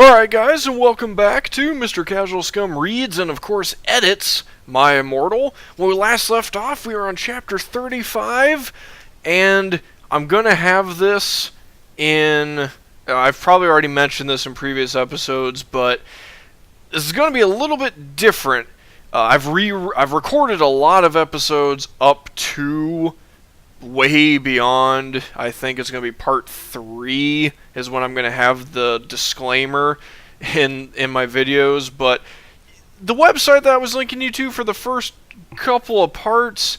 Alright guys, and welcome back to Mr. Casual Scum Reads and of course edits my Immortal. When we last left off, we were on chapter 35, and I'm gonna have this in... I've probably already mentioned this in previous episodes, but this is gonna be a little bit different. I've recorded a lot of episodes up to way beyond. I think it's going to be part 3 is when I'm going to have the disclaimer in my videos, but the website that I was linking you to for the first couple of parts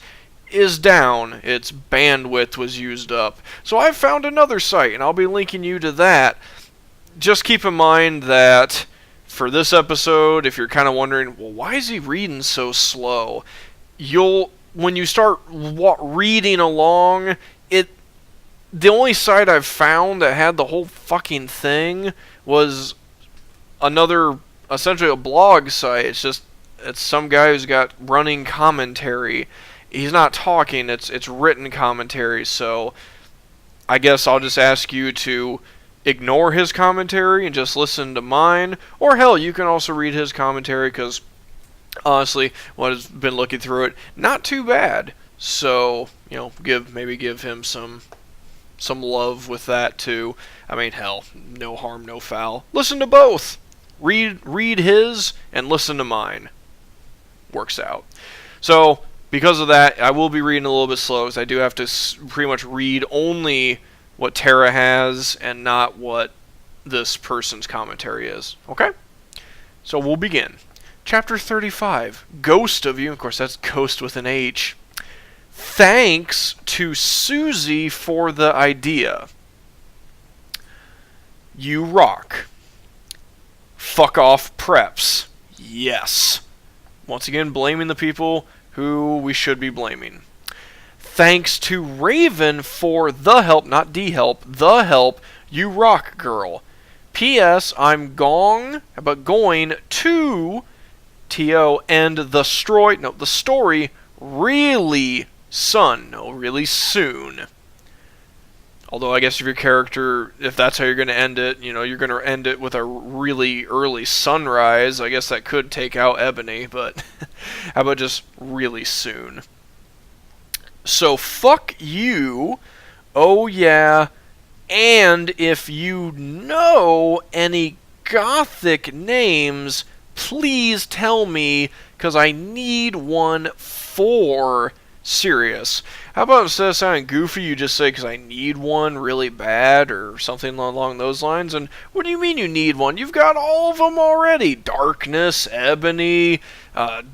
is down. Its bandwidth was used up. So I found another site, and I'll be linking you to that. Just keep in mind that for this episode, if you're kind of wondering, well, why is he reading so slow? When you start reading along, the only site I've found that had the whole fucking thing was another, essentially a blog site. It's some guy who's got running commentary. He's not talking, it's written commentary, so I guess I'll just ask you to ignore his commentary and just listen to mine. Or hell, you can also read his commentary, because honestly, when I've been looking through it, not too bad. So, maybe give him some love with that too. I mean, hell, no harm, no foul. Listen to both. Read his and listen to mine. Works out. So, because of that, I will be reading a little bit slow, because I do have to pretty much read only what Tara has and not what this person's commentary is. Okay? So we'll begin. Chapter 35, Ghost of You. Of course, that's Ghost with an H. Thanks to Susie for the idea. You rock. Fuck off preps. Yes. Once again, blaming the people who we should be blaming. Thanks to Raven for the help, not D-help, the help. You rock, girl. P.S. I'm going to... T.O. and the story really really soon. Although I guess if that's how you're going to end it, you're going to end it with a really early sunrise. I guess that could take out Ebony, but how about just really soon? So fuck you. Oh yeah. And if you know any gothic names, please tell me, because I need one for serious. How about instead of sounding goofy, you just say, because I need one really bad, or something along those lines? And what do you mean you need one? You've got all of them already. Darkness, Ebony,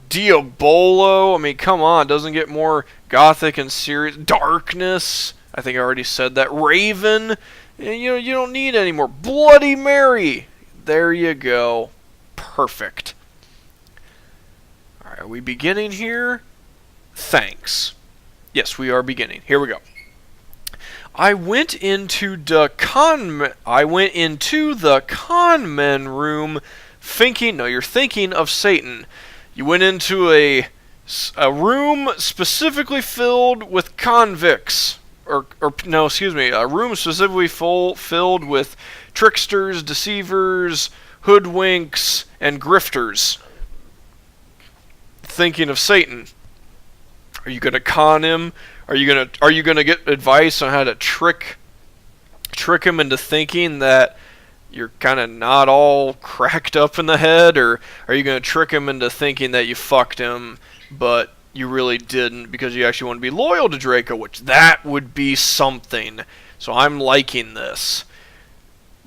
Diabolo. I mean, come on, doesn't get more gothic and serious. Darkness. I think I already said that. Raven. You don't need any more. Bloody Mary. There you go. Perfect. Alright, are we beginning here? Thanks. Yes, we are beginning. Here we go. I went into the conmen room thinking... No, you're thinking of Satan. You went into a room specifically filled with convicts. A room specifically filled with tricksters, deceivers, hoodwinks, and grifters. Thinking of Satan. Are you gonna con him? Are you gonna get advice on how to trick him into thinking that you're kind of not all cracked up in the head? Or are you gonna trick him into thinking that you fucked him, but you really didn't, because you actually want to be loyal to Draco, which that would be something. So I'm liking this.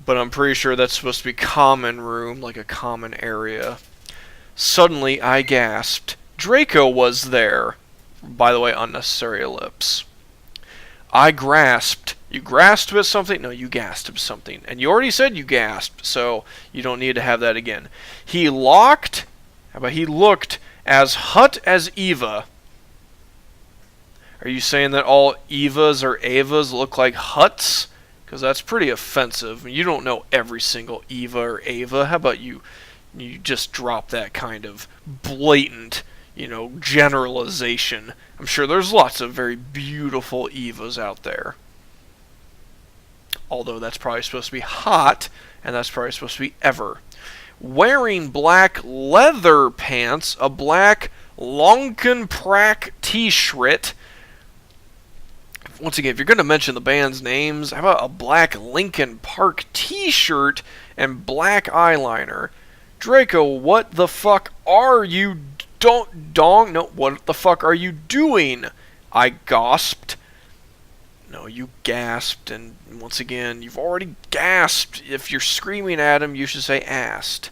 But I'm pretty sure that's supposed to be common room, like a common area. Suddenly, I gasped. Draco was there. By the way, unnecessary ellipse. I grasped. You grasped at something? No, you gasped at something. And you already said you gasped, so you don't need to have that again. He looked as hot as Eva. Are you saying that all Evas or Avas look like huts? Because that's pretty offensive. You don't know every single Eva or Ava. How about you just drop that kind of blatant, generalization. I'm sure there's lots of very beautiful Evas out there. Although that's probably supposed to be hot, and that's probably supposed to be ever. Wearing black leather pants, a black Lonkenprak t-shirt. Once again, if you're going to mention the band's names, how about a black Linkin Park t-shirt and black eyeliner? Draco, what the fuck are you what the fuck are you doing? I gasped. No, you gasped, and once again, you've already gasped. If you're screaming at him, you should say asked.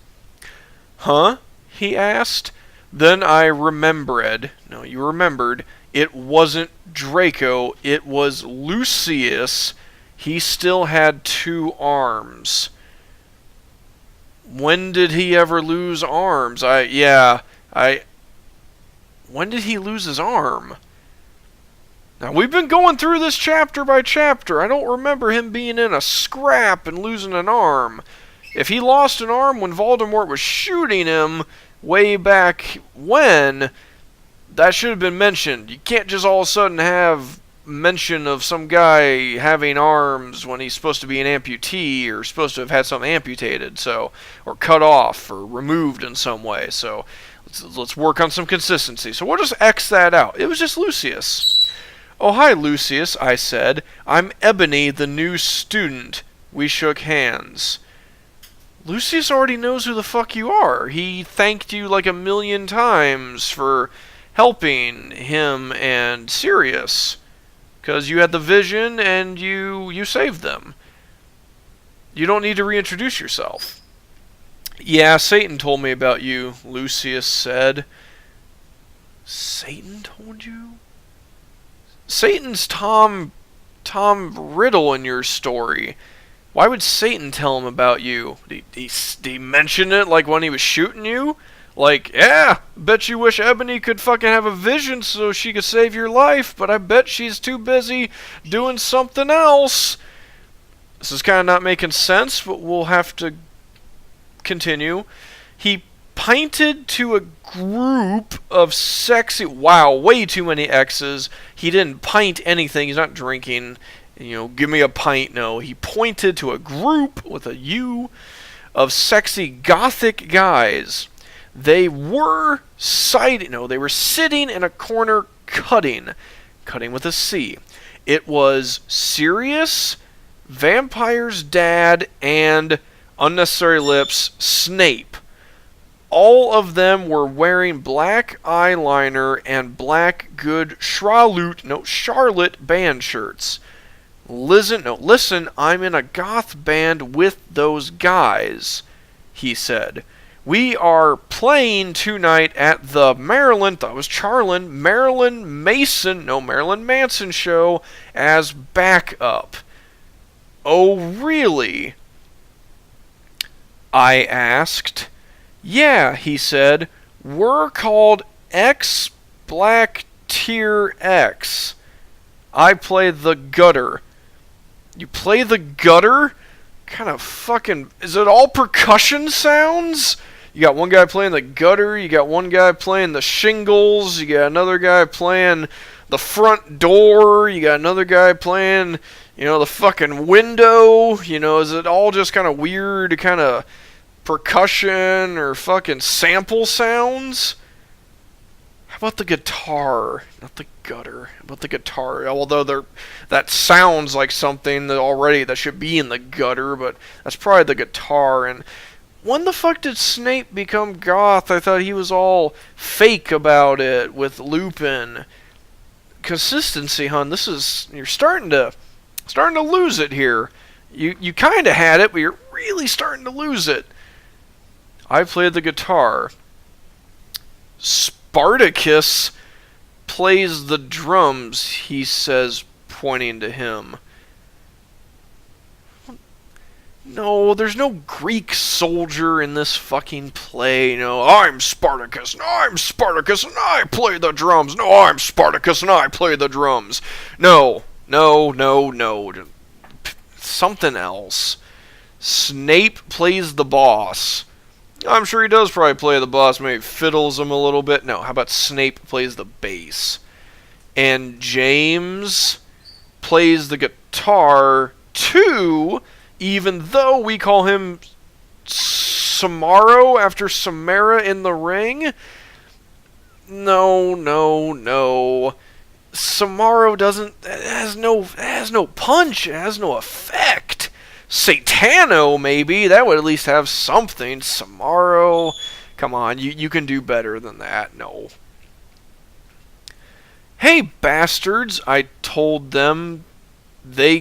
Huh? He asked. Then I remembered. No, you remembered. It wasn't Draco, it was Lucius. He still had 2 arms. When did he ever lose arms? When did he lose his arm? Now, we've been going through this chapter by chapter. I don't remember him being in a scrap and losing an arm. If he lost an arm when Voldemort was shooting him way back when, that should have been mentioned. You can't just all of a sudden have mention of some guy having arms when he's supposed to be an amputee or supposed to have had something amputated, or cut off or removed in some way. So let's work on some consistency. So we'll just X that out. It was just Lucius. Oh, hi, Lucius, I said. I'm Ebony, the new student. We shook hands. Lucius already knows who the fuck you are. He thanked you like 1,000,000 times for helping him and Sirius. Because you had the vision and you saved them. You don't need to reintroduce yourself. Yeah, Satan told me about you, Lucius said. Satan told you? Satan's Tom Riddle in your story. Why would Satan tell him about you? Did he mention it like when he was shooting you? Like, yeah, bet you wish Ebony could fucking have a vision so she could save your life, but I bet she's too busy doing something else. This is kind of not making sense, but we'll have to continue. He pinted to a group of sexy... Wow, way too many X's. He didn't pint anything. He's not drinking. Give me a pint. No, he pointed to a group with a U of sexy gothic guys. They were they were sitting in a corner cutting with a C. It was Sirius, Vampire's dad, and unnecessary lips, Snape. All of them were wearing black eyeliner and black good Charlotte band shirts. Listen, I'm in a goth band with those guys, he said. We are playing tonight at the Marilyn Manson show as backup. Oh, really? I asked. Yeah, he said. We're called X Black Tier X. I play the gutter. You play the gutter? Kind of fucking... Is it all percussion sounds? You got one guy playing the gutter, you got one guy playing the shingles, you got another guy playing the front door, you got another guy playing, the fucking window. Is it all just kind of weird kind of percussion or fucking sample sounds? How about the guitar? Not the gutter. How about the guitar? Although that sounds like something that should be in the gutter, but that's probably the guitar. And when the fuck did Snape become goth? I thought he was all fake about it with Lupin. Consistency, hon. You're starting to lose it here. You kind of had it, but you're really starting to lose it. I played the guitar. Spartacus plays the drums, he says, pointing to him. No, there's no Greek soldier in this fucking play. No, I'm Spartacus, and I'm Spartacus, and I play the drums. No, I'm Spartacus, and I play the drums. No. Something else. Snape plays the boss. I'm sure he does probably play the boss, maybe fiddles him a little bit. No, how about Snape plays the bass? And James plays the guitar too. even though we call him Samaro after Samara in the ring. No, no, no. Samaro doesn't. It has no punch. It has no effect. Satano, maybe. That would at least have something. Samaro. Come on, you can do better than that. No. Hey, bastards, I told them and they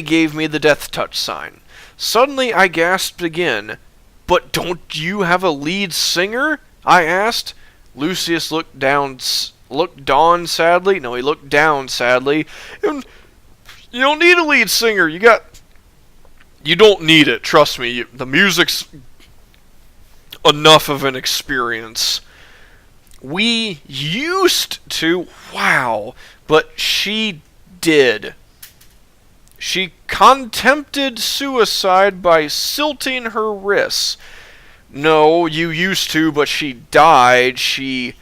gave me the death touch sign. Suddenly I gasped again. But don't you have a lead singer? I asked. Lucius looked down sadly. No, he looked down sadly. And you don't need a lead singer. You don't need it. Trust me. The music's enough of an experience. We used to. Wow. But she did. She contemplated suicide by silting her wrists. No, you used to, but she died. She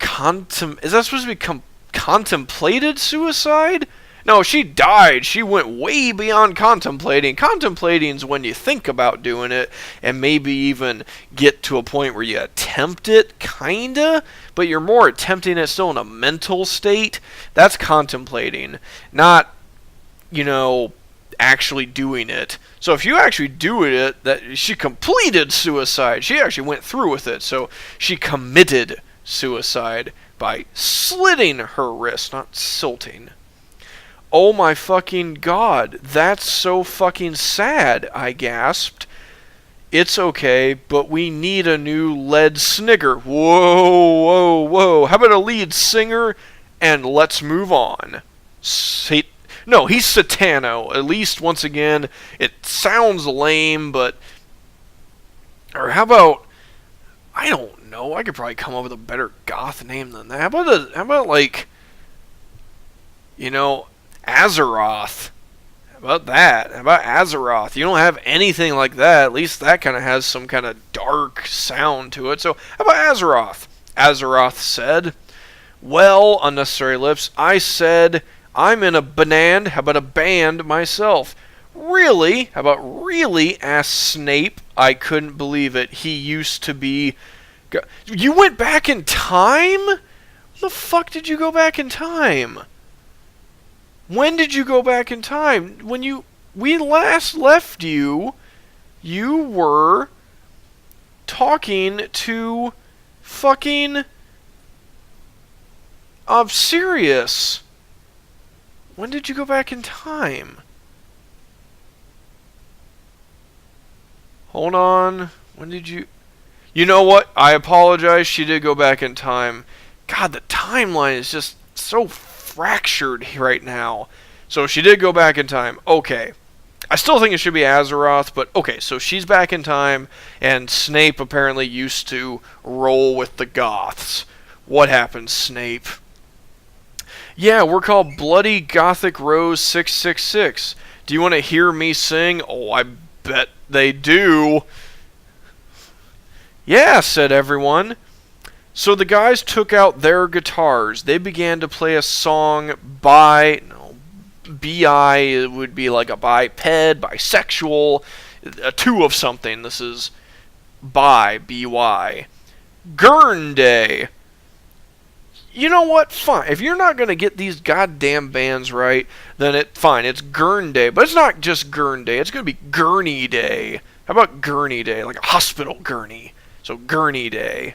is that supposed to be contemplated suicide? No, she died. She went way beyond contemplating. Contemplating's when you think about doing it and maybe even get to a point where you attempt it, kinda, but you're more attempting it still in a mental state. That's contemplating, not, actually doing it. So if you actually do it, that she completed suicide. She actually went through with it. So she committed suicide by slitting her wrist, not silting. Oh my fucking god, that's so fucking sad, I gasped. It's okay, but we need a new lead snigger. Whoa, whoa, whoa. How about a lead singer? And let's move on. No, he's Satano. At least, once again, it sounds lame, but... Or how about... I don't know. I could probably come up with a better goth name than that. How about Azeroth? How about that? How about Azeroth? You don't have anything like that. At least that kind of has some kind of dark sound to it. So, how about Azeroth? Azeroth said. Well, unnecessary lips, I said... I'm in a band. How about a band myself? Really? How about really? Asked Snape. I couldn't believe it. He used to be... You went back in time? When the fuck did you go back in time? When did you go back in time? When we last left you, you were talking to fucking... Sirius. When did you go back in time? Hold on. When did you... You know what? I apologize. She did go back in time. God, the timeline is just so fractured right now. So she did go back in time. Okay. I still think it should be Azeroth, but okay, so she's back in time, and Snape apparently used to roll with the Goths. What happened, Snape? Yeah, we're called Bloody Gothic Rose 666. Do you want to hear me sing? Oh, I bet they do. Yeah, said everyone. So the guys took out their guitars. They began to play a song by... No, bi, it would be like a biped, bisexual, a two of something. This is bi, B-Y. Gurnday. You know what? Fine. If you're not going to get these goddamn bands right, then fine. It's Gurn Day. But it's not just Gurn Day. It's going to be Gurney Day. How about Gurney Day? Like a hospital gurney. So Gurney Day.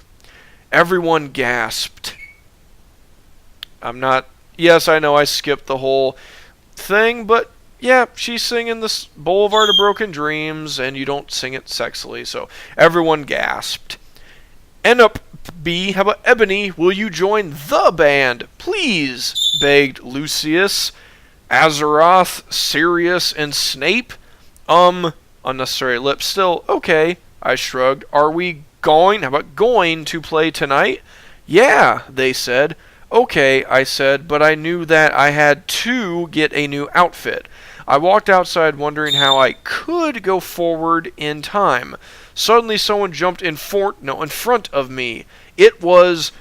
Everyone gasped. Yes, I know I skipped the whole thing, but yeah, she's singing this Boulevard of Broken Dreams, and you don't sing it sexily, so everyone gasped. End up B, how about Ebony? Will you join the band? Please, begged Lucius. Azeroth, Sirius, and Snape? Unnecessary lips still. Okay, I shrugged. Are we going? How about going to play tonight? Yeah, they said. Okay, I said, but I knew that I had to get a new outfit. I walked outside wondering how I could go forward in time. Suddenly someone jumped in front of me. It was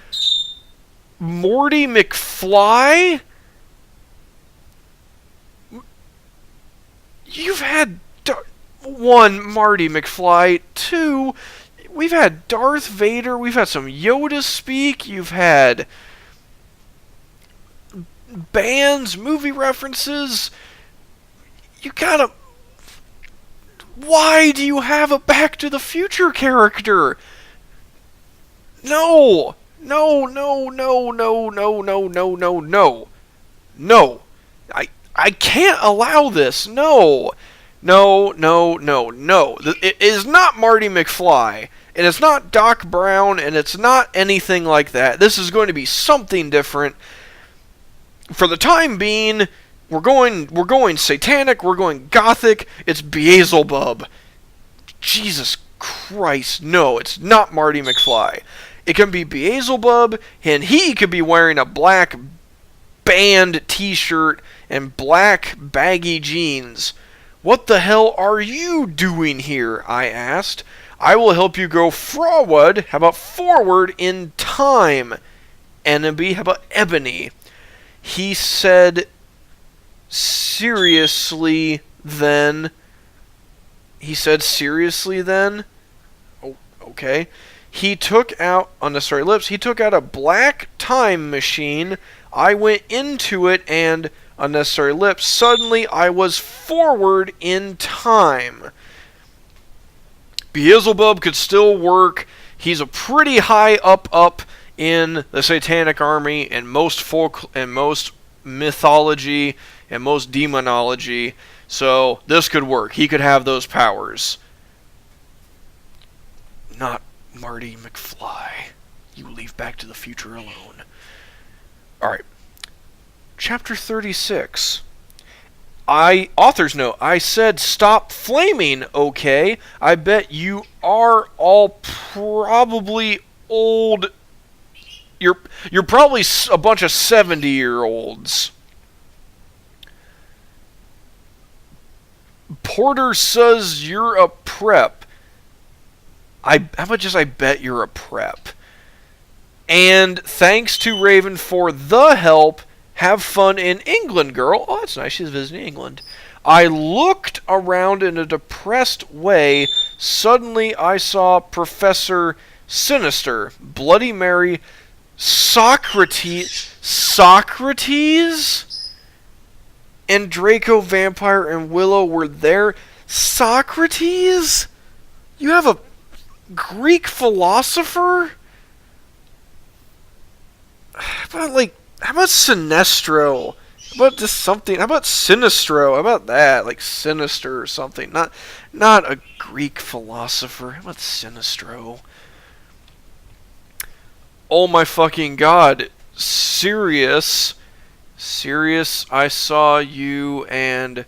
Morty McFly? You've had... One, Marty McFly. Two, we've had Darth Vader. We've had some Yoda speak. You've had bands, movie references. You gotta... Why do you have a Back to the Future character? No! No, no, no, no, no, no, no, no, no. No. I can't allow this. No. No, no, no, no. It is not Marty McFly. And it's not Doc Brown, and it's not anything like that. This is going to be something different. For the time being, we're going satanic, we're going gothic. It's Beelzebub. Jesus Christ, no, it's not Marty McFly. It can be Beelzebub, and he could be wearing a black band t-shirt and black baggy jeans. What the hell are you doing here? I asked. I will help you go forward. How about forward in time? Enemy. How about Ebony? He said, seriously then. He said, seriously then? Oh, okay. He took out, unnecessary lips, he took out a black time machine. I went into it and, unnecessary lips, suddenly I was forward in time. Beelzebub could still work. He's a pretty high up in the Satanic Army and most folk and most mythology and most demonology. So this could work. He could have those powers. Not Marty McFly. You leave Back to the Future alone. Alright. Chapter 36. Author's note, I said stop flaming, okay? I bet you are all probably old. You're probably a bunch of 70-year-olds. Porter says you're a prep. How about just I bet you're a prep? And thanks to Raven for the help. Have fun in England, girl. Oh, that's nice. She's visiting England. I looked around in a depressed way. Suddenly, I saw Professor Sinister, Bloody Mary, Socrates, and Draco Vampire and Willow were there. Socrates? You have a Greek philosopher? How about Sinestro? How about just something? How about Sinistro? How about that? Like Sinister or something. Not a Greek philosopher. How about Sinistro? Oh my fucking god. Sirius, I saw you and...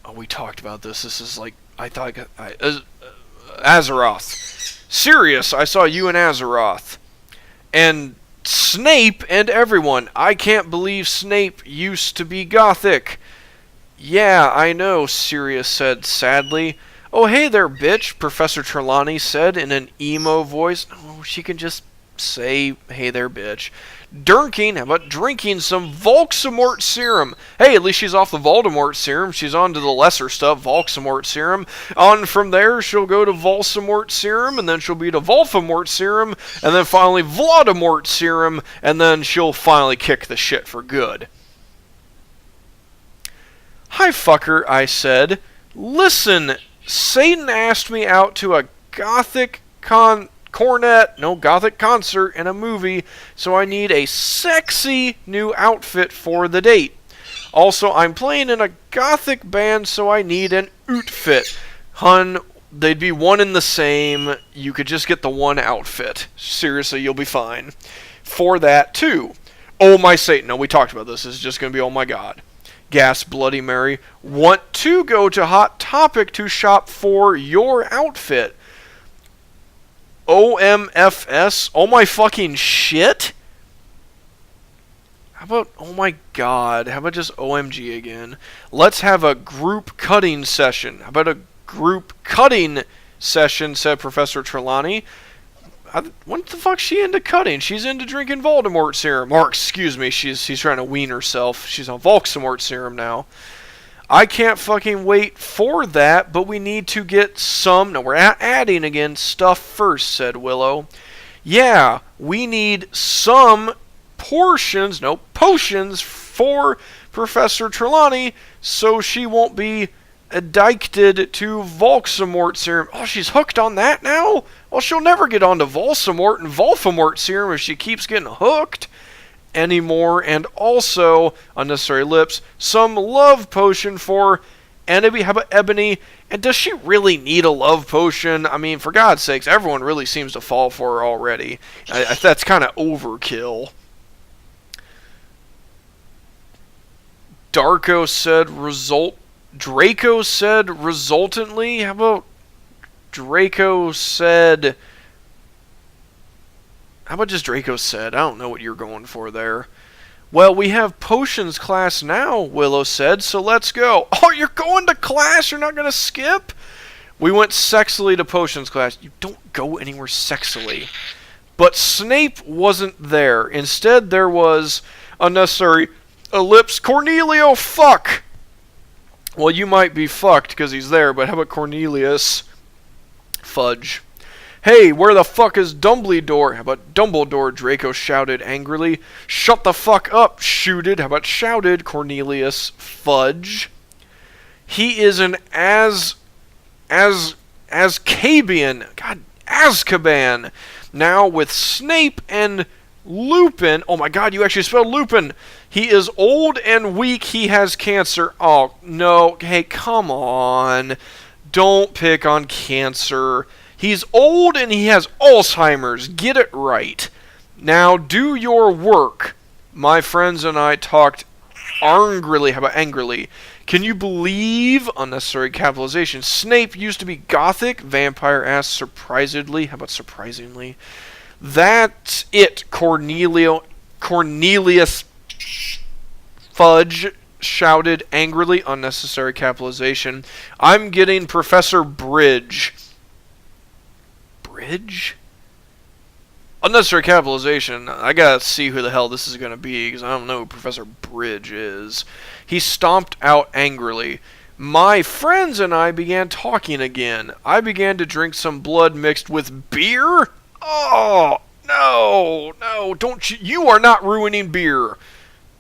Oh, we talked about this. This is like... Azeroth. Sirius, I saw you and Azeroth. And... Snape and everyone. I can't believe Snape used to be gothic. Yeah, I know, Sirius said sadly. Oh, hey there, bitch, Professor Trelawney said in an emo voice. Oh, she can just say, hey there, bitch. How about drinking some Volxamort serum? Hey, at least she's off the Voldemort serum. She's on to the lesser stuff, Volxamort serum. On from there, she'll go to Volsamort serum, and then she'll be to Volfamort serum, and then finally Vladimort serum, and then she'll finally kick the shit for good. Hi, fucker, I said. Listen, Satan asked me out to a gothic gothic concert and a movie, so I need a sexy new outfit for the date. Also, I'm playing in a gothic band, so I need an outfit. Hun, they'd be one and the same. You could just get the one outfit. Seriously, you'll be fine. For that, too. Oh my Satan. No, we talked about this. This is just going to be oh my god. Gas Bloody Mary. Want to go to Hot Topic to shop for your outfit. OMFS? Oh my fucking shit? How about, oh my god, how about just OMG again? Let's have a group cutting session. How about a group cutting session, said Professor Trelawney. What the fuck's she into cutting? She's into drinking Voldemort serum. Or, excuse me, she's trying to wean herself. She's on Volxamort serum now. I can't fucking wait for that, but we need to get some... No, we're adding again stuff first, said Willow. Yeah, we need some potions for Professor Trelawney so she won't be addicted to Volxamort serum. Oh, she's hooked on that now? Well, she'll never get onto Volsamort and Volfamort serum if she keeps getting hooked anymore. And also, unnecessary lips, some love potion for Ebony. How about Ebony? And does she really need a love potion? I mean, for God's sakes, everyone really seems to fall for her already. That's kind of overkill. Draco said resultantly. How about Draco said... How about just Draco said? I don't know what you're going for there. Well, we have potions class now, Willow said, so let's go. Oh, you're going to class? You're not going to skip? We went sexily to potions class. You don't go anywhere sexily. But Snape wasn't there. Instead, there was unnecessary ellipse Cornelio fuck. Well, you might be fucked because he's there, but how about Cornelius? Fudge. Hey, where the fuck is Dumbledore? How about Dumbledore? Draco shouted angrily. Shut the fuck up, shooted. How about shouted? Cornelius. Fudge. He is an Azkaban. God, Azkaban. Now with Snape and Lupin. Oh my god, you actually spelled Lupin. He is old and weak. He has cancer. Oh, no. Hey, come on. Don't pick on cancer. He's old and he has Alzheimer's. Get it right. Now do your work. My friends and I talked angrily. How about angrily? Can you believe, unnecessary capitalization, Snape used to be Gothic? Vampire asked surprisedly. How about surprisingly? That's it, Cornelius Fudge shouted angrily. Unnecessary capitalization. I'm getting Professor Bridge. Bridge? Unnecessary capitalization. I gotta see who the hell this is gonna be, because I don't know who Professor Bridge is. He stomped out angrily. My friends and I began talking again. I began to drink some blood mixed with beer? Oh, no, don't you... You are not ruining beer.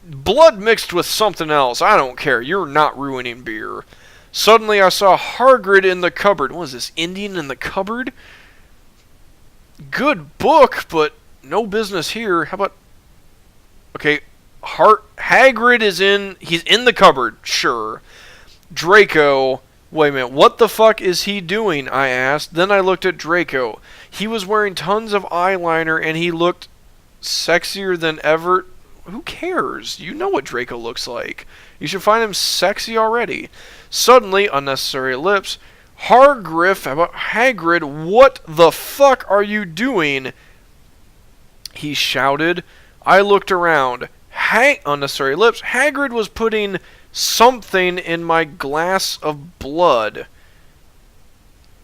Blood mixed with something else. I don't care. You're not ruining beer. Suddenly I saw Hagrid in the cupboard. What is this, Indian in the cupboard? Good book, but no business here. How about... Okay, Hagrid is in... He's in the cupboard, sure. Draco... Wait a minute, what the fuck is he doing? I asked. Then I looked at Draco. He was wearing tons of eyeliner and he looked sexier than ever. Who cares? You know what Draco looks like. You should find him sexy already. Suddenly, unnecessary ellipse... Hagrid, what the fuck are you doing? He shouted. I looked around. Unnecessary lips. Hagrid was putting something in my glass of blood.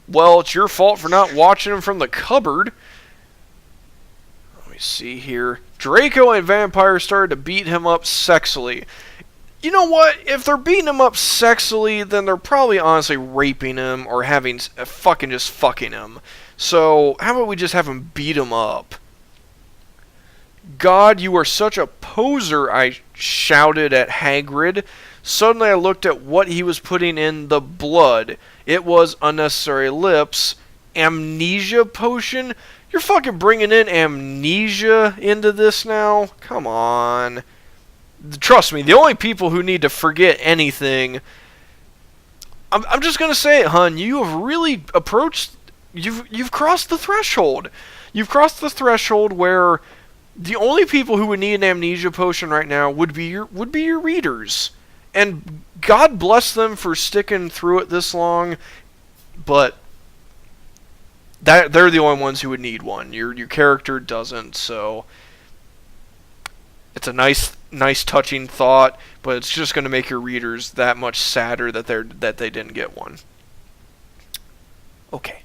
Well, it's your fault for not watching him from the cupboard. Let me see here. Draco and Vampire started to beat him up sexily. You know what? If they're beating him up sexily, then they're probably honestly raping him or having fucking him. So, how about we just have him beat him up? God, you are such a poser, I shouted at Hagrid. Suddenly I looked at what he was putting in the blood. It was unnecessary lips. Amnesia potion? You're fucking bringing in amnesia into this now? Come on. Trust me, the only people who need to forget anything... I'm just going to say it, hun. You have really approached... You've crossed the threshold. You've crossed the threshold where the only people who would need an amnesia potion right now would be your readers. And God bless them for sticking through it this long, but they're the only ones who would need one. Your character doesn't, so... It's a nice touching thought, but it's just going to make your readers that much sadder that they didn't get one. Okay.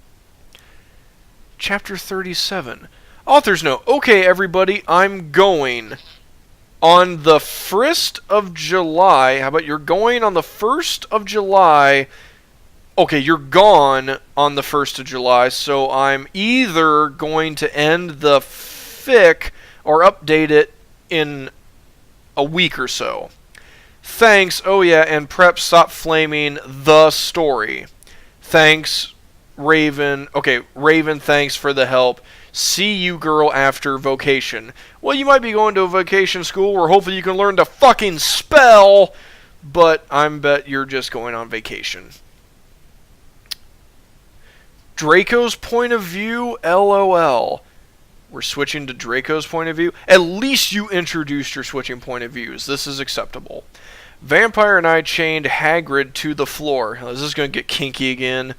Chapter 37. Author's note. Okay, everybody, I'm going. On the 1st of July, how about you're going on the 1st of July? Okay, you're gone on the 1st of July, so I'm either going to end the fic or update it in a week or so. Thanks, oh yeah, and prep stop flaming the story. Thanks, Raven. Okay, Raven, thanks for the help. See you, girl, after vocation. Well, you might be going to a vacation school where hopefully you can learn to fucking spell, but I'm bet you're just going on vacation. Draco's point of view, LOL. We're switching to Draco's point of view. At least you introduced your switching point of views. This is acceptable. Vampire and I chained Hagrid to the floor. Is this going to get kinky again?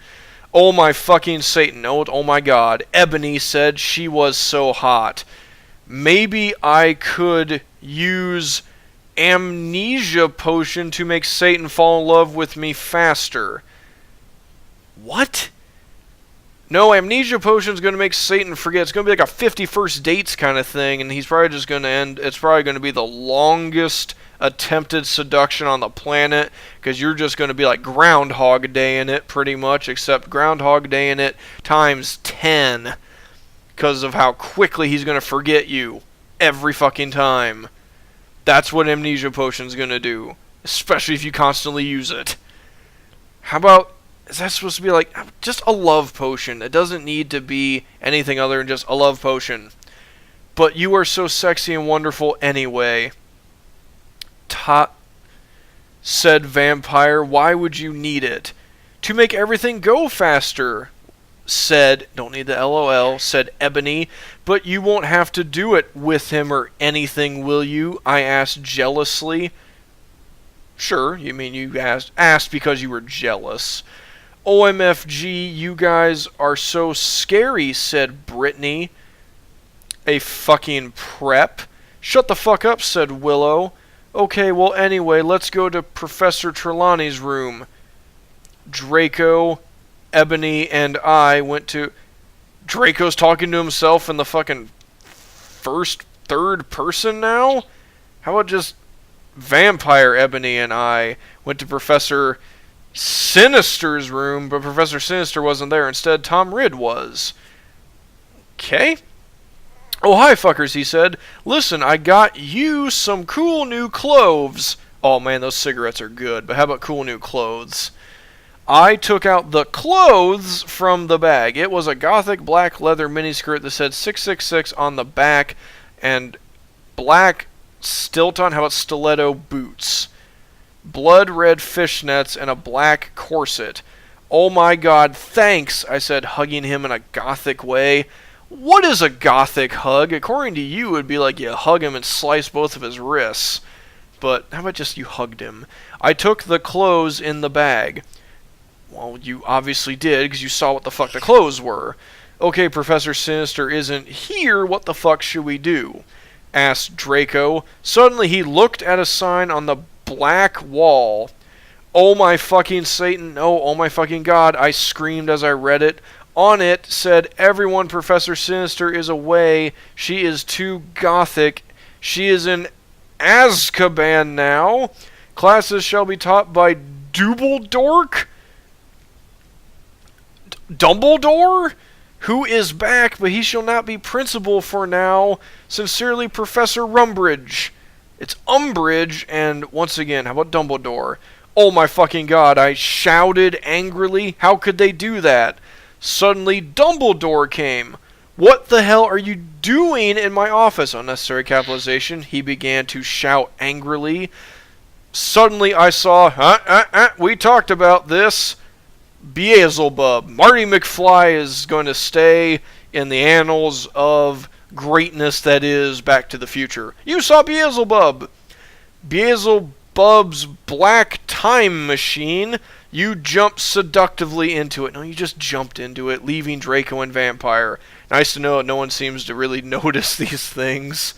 Oh my fucking Satan. Oh my god. Ebony said she was so hot. Maybe I could use amnesia potion to make Satan fall in love with me faster. What? No, amnesia potion's going to make Satan forget. It's going to be like a 51st dates kind of thing, and he's probably just going to end. It's probably going to be the longest attempted seduction on the planet, because you're just going to be like Groundhog Day in it, pretty much, except Groundhog Day in it times 10, because of how quickly he's going to forget you every fucking time. That's what amnesia potion's going to do, especially if you constantly use it. How about... Is that supposed to be like just a love potion? It doesn't need to be anything other than just a love potion. But you are so sexy and wonderful anyway. Tot said Vampire, why would you need it? To make everything go faster. Said, don't need the LOL, said Ebony, but you won't have to do it with him or anything, will you? I asked jealously. Sure, you mean you asked because you were jealous. OMFG, you guys are so scary, said Brittany. A fucking prep. Shut the fuck up, said Willow. Okay, well anyway, let's go to Professor Trelawney's room. Draco, Ebony, and I went to... Draco's talking to himself in the fucking third person now? How about just Vampire, Ebony, and I went to Professor Sinister's room, but Professor Sinister wasn't there. Instead, Tom Ridd was. Okay. Oh, hi, fuckers, he said. Listen, I got you some cool new clothes. Oh, man, those cigarettes are good, but how about cool new clothes? I took out the clothes from the bag. It was a gothic black leather miniskirt that said 666 on the back, and black Stilton, how about stiletto boots? Blood red fishnets, and a black corset. Oh my god, thanks, I said, hugging him in a gothic way. What is a gothic hug? According to you, it would be like you hug him and slice both of his wrists. But how about just you hugged him? I took the clothes in the bag. Well, you obviously did, because you saw what the fuck the clothes were. Okay, Professor Sinister isn't here, what the fuck should we do? Asked Draco. Suddenly he looked at a sign on the black wall. Oh my fucking Satan, oh my fucking god, I screamed as I read it. On it said, everyone, Professor Sinister is away. She is too gothic. She is in Azkaban now. Classes shall be taught by Dumbledore? Dumbledore? Who is back, but he shall not be principal for now. Sincerely, Professor Rumbridge. It's Umbridge, and once again, how about Dumbledore? Oh my fucking god, I shouted angrily. How could they do that? Suddenly, Dumbledore came. What the hell are you doing in my office? Unnecessary capitalization. He began to shout angrily. Suddenly, I saw, we talked about this. Beelzebub. Marty McFly is going to stay in the annals of greatness that is Back to the Future. You saw Beelzebub. Beelzebub's black time machine. You jumped seductively into it. No, you just jumped into it, leaving Draco and Vampire. Nice to know that no one seems to really notice these things.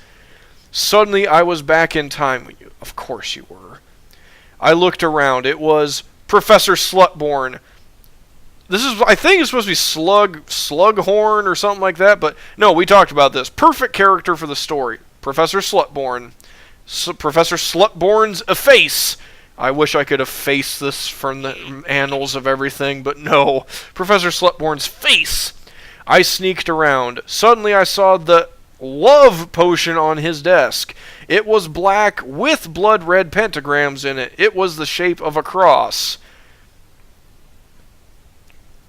Suddenly, I was back in time. Of course you were. I looked around. It was Professor Slutborn. This is, I think it's supposed to be Slughorn or something like that, but no, we talked about this. Perfect character for the story. Professor Slutborn. Professor Slutborn's face. I wish I could efface this from the annals of everything, but no. Professor Slutborn's face. I sneaked around. Suddenly I saw the love potion on his desk. It was black with blood-red pentagrams in it. It was the shape of a cross.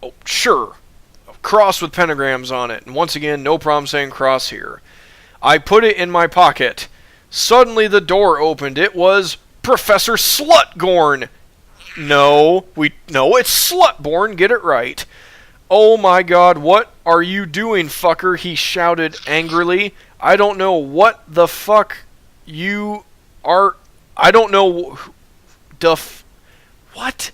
Oh, sure. A cross with pentagrams on it. And once again, no problem saying cross here. I put it in my pocket. Suddenly the door opened. It was Professor Slutgorn. No, it's Slutborn. Get it right. Oh my god, what are you doing, fucker? He shouted angrily. I don't know what the fuck you are. I don't know what?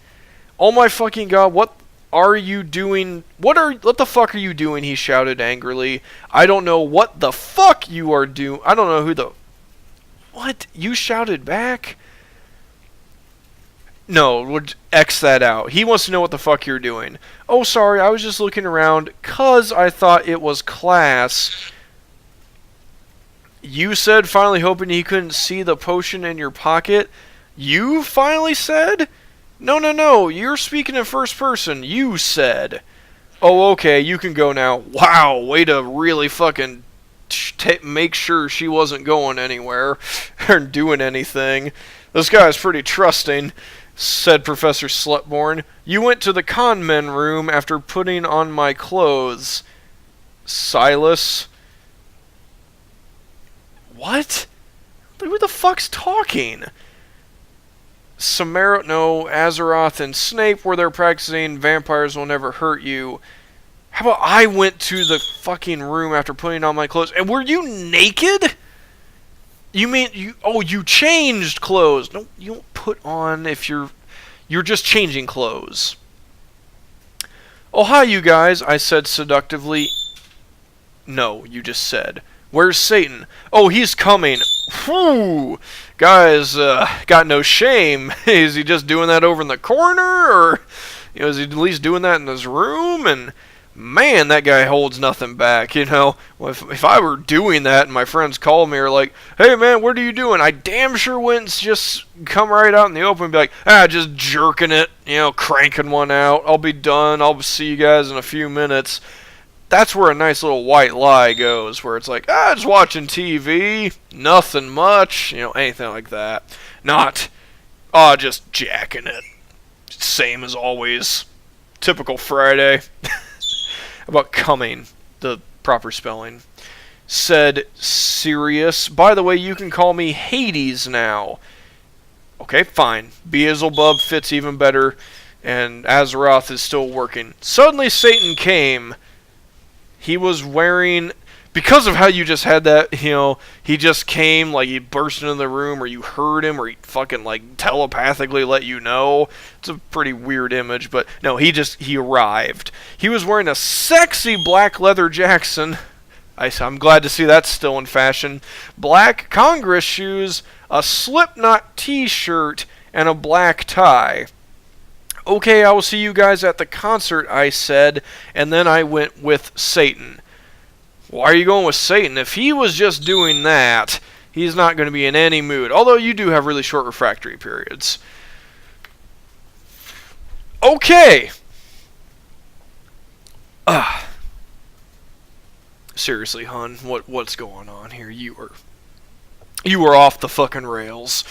Oh my fucking god, what are you doing? What the fuck are you doing? He shouted angrily. I don't know what the fuck you are doing. I don't know who the... What? You shouted back? No, we'll X that out. He wants to know what the fuck you're doing. Oh, sorry, I was just looking around 'cause I thought it was class. You said, finally hoping he couldn't see the potion in your pocket. You finally said? No, you're speaking in first person. You said. Oh, okay, you can go now. Wow, way to really fucking make sure she wasn't going anywhere or doing anything. This guy's pretty trusting, said Professor Slutborn. You went to the con men room after putting on my clothes. Silas? What? Who the fuck's talking? Azeroth and Snape were there practicing vampires will never hurt you. How about I went to the fucking room after putting on my clothes? And were you naked? You mean you changed clothes. No, you don't put on if you're just changing clothes. Oh, hi you guys, I said seductively. No, you just said. Where's Satan? Oh, he's coming. Whew. Guys, got no shame. Is he just doing that over in the corner? Or, is he at least doing that in his room? And, man, that guy holds nothing back, If I were doing that and my friends called me or like, hey, man, what are you doing? I damn sure wouldn't just come right out in the open and be like, just jerking it, cranking one out. I'll be done. I'll see you guys in a few minutes. That's where a nice little white lie goes, where it's like, just watching TV, nothing much, anything like that. Not, just jacking it. Same as always. Typical Friday. About coming, the proper spelling. Said Sirius, by the way, you can call me Hades now. Okay, fine. Beelzebub fits even better, and Azeroth is still working. Suddenly Satan came. He was wearing, because of how you just had that, he just came, like he burst into the room, or you heard him, or he fucking like telepathically let you know. It's a pretty weird image, but no, he arrived. He was wearing a sexy black leather Jackson. I'm glad to see that's still in fashion. Black Congress shoes, a Slipknot t-shirt, and a black tie. Okay, I will see you guys at the concert, I said, and then I went with Satan. Why are you going with Satan? If he was just doing that, he's not going to be in any mood. Although you do have really short refractory periods. Okay. Seriously, hun, what's going on here? You were off the fucking rails.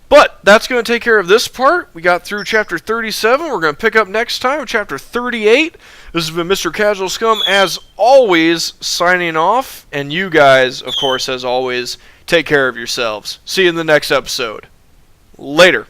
But that's going to take care of this part. We got through Chapter 37. We're going to pick up next time with Chapter 38. This has been Mr. Casual Scum, as always, signing off. And you guys, of course, as always, take care of yourselves. See you in the next episode. Later.